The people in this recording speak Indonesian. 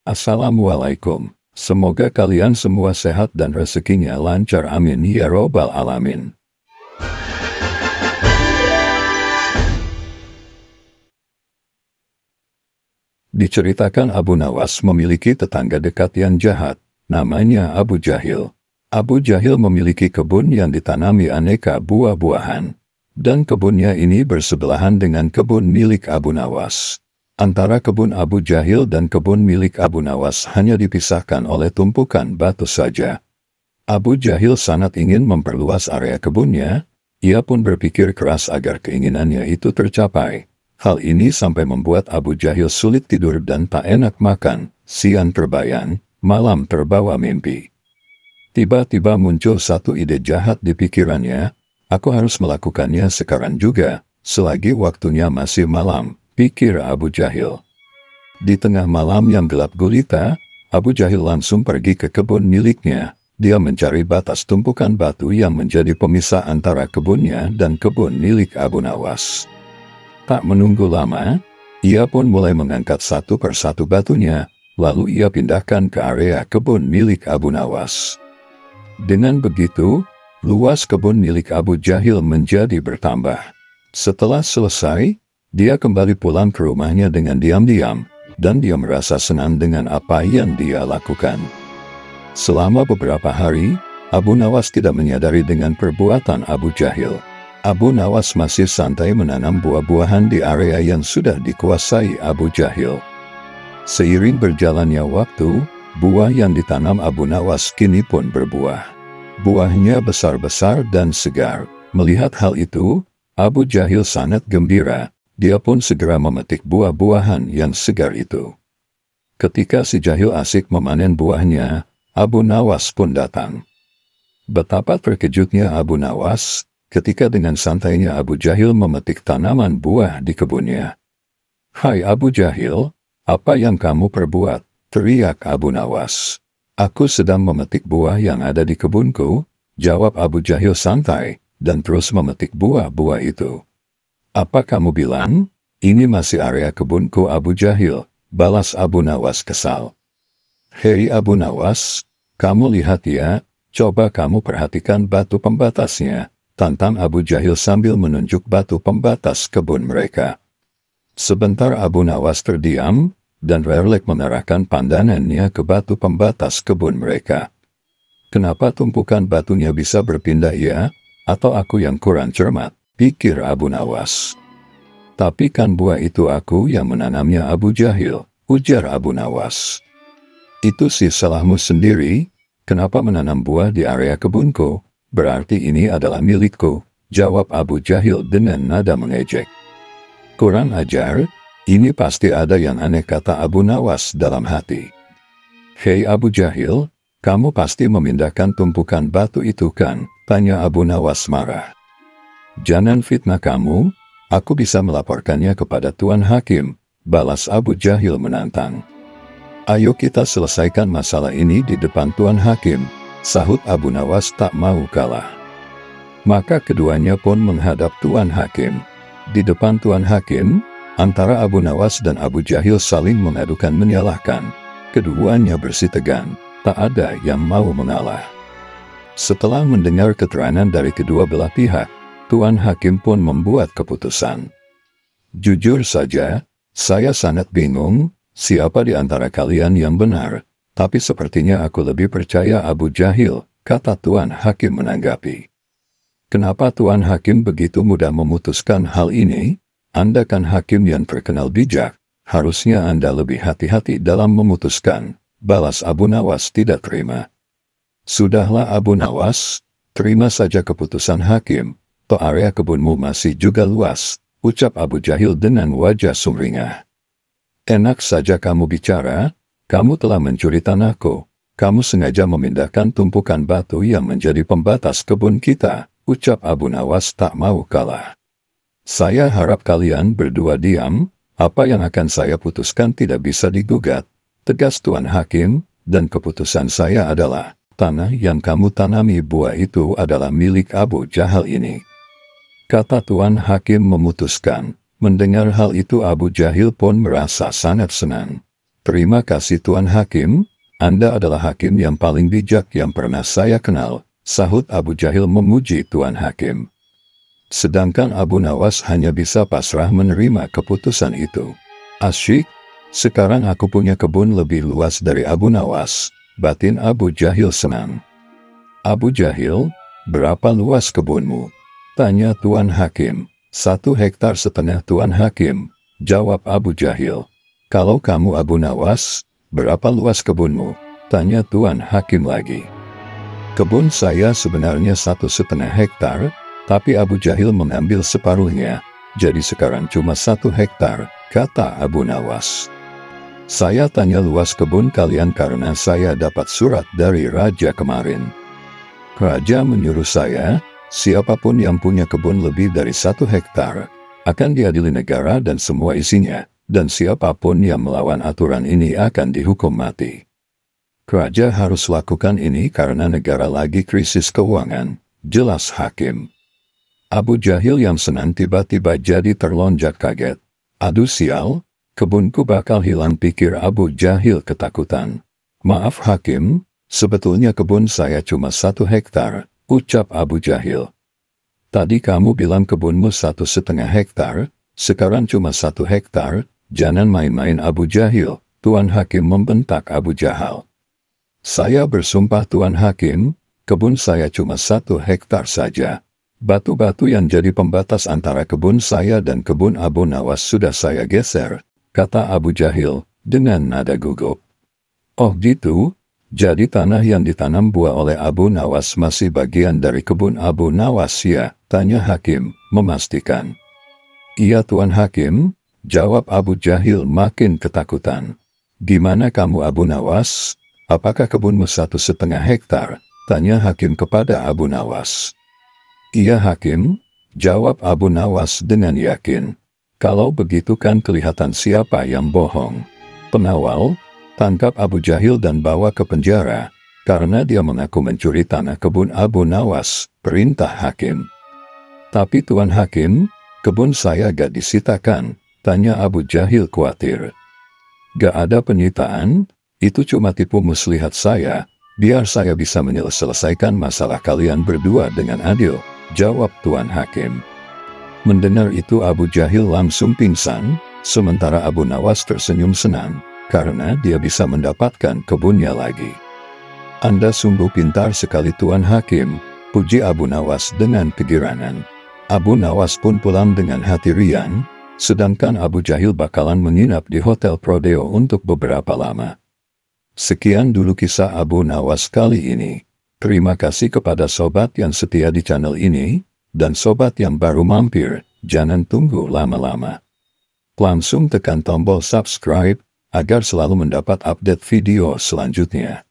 Assalamualaikum. Semoga kalian semua sehat dan rezekinya lancar, amin ya robbal alamin. Diceritakan Abu Nawas memiliki tetangga dekat yang jahat, namanya Abu Jahil. Abu Jahil memiliki kebun yang ditanami aneka buah-buahan, dan kebunnya ini bersebelahan dengan kebun milik Abu Nawas. Antara kebun Abu Jahil dan kebun milik Abu Nawas hanya dipisahkan oleh tumpukan batu saja. Abu Jahil sangat ingin memperluas area kebunnya, ia pun berpikir keras agar keinginannya itu tercapai. Hal ini sampai membuat Abu Jahil sulit tidur dan tak enak makan, siang terbayang, malam terbawa mimpi. Tiba-tiba muncul satu ide jahat di pikirannya, aku harus melakukannya sekarang juga, selagi waktunya masih malam, pikir Abu Jahil. Di tengah malam yang gelap gulita, Abu Jahil langsung pergi ke kebun miliknya. Dia mencari batas tumpukan batu yang menjadi pemisah antara kebunnya dan kebun milik Abu Nawas. Tak menunggu lama, ia pun mulai mengangkat satu persatu batunya, lalu ia pindahkan ke area kebun milik Abu Nawas. Dengan begitu, luas kebun milik Abu Jahil menjadi bertambah. Setelah selesai, dia kembali pulang ke rumahnya dengan diam-diam, dan dia merasa senang dengan apa yang dia lakukan. Selama beberapa hari, Abu Nawas tidak menyadari dengan perbuatan Abu Jahil. Abu Nawas masih santai menanam buah-buahan di area yang sudah dikuasai Abu Jahil. Seiring berjalannya waktu, buah yang ditanam Abu Nawas kini pun berbuah. Buahnya besar-besar dan segar. Melihat hal itu, Abu Jahil sangat gembira. Dia pun segera memetik buah-buahan yang segar itu. Ketika si Jahil asik memanen buahnya, Abu Nawas pun datang. Betapa terkejutnya Abu Nawas ketika dengan santainya Abu Jahil memetik tanaman buah di kebunnya. "Hai Abu Jahil, apa yang kamu perbuat?" teriak Abu Nawas. "Aku sedang memetik buah yang ada di kebunku," jawab Abu Jahil santai, dan terus memetik buah-buah itu. "Apa kamu bilang? Ini masih area kebunku Abu Jahil," balas Abu Nawas kesal. "Hei Abu Nawas, kamu lihat ya, coba kamu perhatikan batu pembatasnya," tantang Abu Jahil sambil menunjuk batu pembatas kebun mereka. Sebentar Abu Nawas terdiam, dan relek mengarahkan pandangannya ke batu pembatas kebun mereka. "Kenapa tumpukan batunya bisa berpindah ya? Atau aku yang kurang cermat?" pikir Abu Nawas. "Tapi kan buah itu aku yang menanamnya Abu Jahil," ujar Abu Nawas. "Itu sih salahmu sendiri, kenapa menanam buah di area kebunku? Berarti ini adalah milikku," jawab Abu Jahil dengan nada mengejek. "Kurang ajar, ini pasti ada yang aneh," kata Abu Nawas dalam hati. "Hei Abu Jahil, kamu pasti memindahkan tumpukan batu itu kan?" tanya Abu Nawas marah. "Jangan fitnah kamu, aku bisa melaporkannya kepada Tuan Hakim," balas Abu Jahil menantang. "Ayo kita selesaikan masalah ini di depan Tuan Hakim," sahut Abu Nawas tak mau kalah. Maka keduanya pun menghadap Tuan Hakim. Di depan Tuan Hakim, antara Abu Nawas dan Abu Jahil saling mengadukan menyalahkan. Keduanya bersitegang, tak ada yang mau mengalah. Setelah mendengar keterangan dari kedua belah pihak, Tuan Hakim pun membuat keputusan. "Jujur saja, saya sangat bingung, siapa di antara kalian yang benar, tapi sepertinya aku lebih percaya Abu Jahil," kata Tuan Hakim menanggapi. "Kenapa Tuan Hakim begitu mudah memutuskan hal ini? Anda kan hakim yang terkenal bijak, harusnya Anda lebih hati-hati dalam memutuskan," balas Abu Nawas tidak terima. "Sudahlah Abu Nawas, terima saja keputusan hakim. Toh area kebunmu masih juga luas," ucap Abu Jahil dengan wajah sumringah. "Enak saja kamu bicara, kamu telah mencuri tanahku, kamu sengaja memindahkan tumpukan batu yang menjadi pembatas kebun kita," ucap Abu Nawas tak mau kalah. "Saya harap kalian berdua diam, apa yang akan saya putuskan tidak bisa digugat," tegas Tuan Hakim, "dan keputusan saya adalah, tanah yang kamu tanami buah itu adalah milik Abu Jahal ini," kata Tuan Hakim memutuskan. Mendengar hal itu Abu Jahil pun merasa sangat senang. Terima kasih Tuan Hakim, Anda adalah hakim yang paling bijak yang pernah saya kenal, sahut Abu Jahil memuji Tuan Hakim. Sedangkan Abu Nawas hanya bisa pasrah menerima keputusan itu. Asyik, sekarang aku punya kebun lebih luas dari Abu Nawas, batin Abu Jahil senang. Abu Jahil, berapa luas kebunmu? Tanya Tuan Hakim. 1,5 hektar Tuan Hakim, jawab Abu Jahil. Kalau kamu Abu Nawas, berapa luas kebunmu? Tanya Tuan Hakim lagi. Kebun saya sebenarnya 1,5 hektar, tapi Abu Jahil mengambil separuhnya, jadi sekarang cuma 1 hektar, kata Abu Nawas. Saya tanya luas kebun kalian karena saya dapat surat dari raja kemarin. Raja menyuruh saya, siapapun yang punya kebun lebih dari 1 hektar, akan diadili negara dan semua isinya, dan siapapun yang melawan aturan ini akan dihukum mati. Raja harus lakukan ini karena negara lagi krisis keuangan, jelas Hakim. Abu Jahil yang senang tiba-tiba jadi terlonjak kaget. Aduh sial, kebunku bakal hilang, pikir Abu Jahil ketakutan. Maaf Hakim, sebetulnya kebun saya cuma 1 hektar, ucap Abu Jahil. Tadi kamu bilang kebunmu 1,5 hektar, sekarang cuma 1 hektar, jangan main-main Abu Jahil, Tuan Hakim membentak Abu Jahal. Saya bersumpah Tuan Hakim, kebun saya cuma 1 hektar saja. Batu-batu yang jadi pembatas antara kebun saya dan kebun Abu Nawas sudah saya geser, kata Abu Jahil dengan nada gugup. Oh gitu? Jadi tanah yang ditanam buah oleh Abu Nawas masih bagian dari kebun Abu Nawas ya? Tanya Hakim, memastikan. Iya Tuan Hakim, jawab Abu Jahil makin ketakutan. Gimana kamu Abu Nawas? Apakah kebunmu 1,5 hektar? Tanya Hakim kepada Abu Nawas. Iya Hakim, jawab Abu Nawas dengan yakin. Kalau begitu kan kelihatan siapa yang bohong. Penawal, tangkap Abu Jahil dan bawa ke penjara, karena dia mengaku mencuri tanah kebun Abu Nawas, perintah Hakim. Tapi Tuan Hakim, kebun saya gak disitakan, tanya Abu Jahil khawatir. Gak ada penyitaan, itu cuma tipu muslihat saya, biar saya bisa menyelesaikan masalah kalian berdua dengan adil, jawab Tuan Hakim. Mendengar itu Abu Jahil langsung pingsan, sementara Abu Nawas tersenyum senang, karena dia bisa mendapatkan kebunnya lagi. Anda sungguh pintar sekali Tuan Hakim, puji Abu Nawas dengan kegiranan. Abu Nawas pun pulang dengan hati riang, sedangkan Abu Jahil bakalan menginap di Hotel Prodeo untuk beberapa lama. Sekian dulu kisah Abu Nawas kali ini. Terima kasih kepada sobat yang setia di channel ini, dan sobat yang baru mampir, jangan tunggu lama-lama. Langsung tekan tombol subscribe, agar selalu mendapat update video selanjutnya.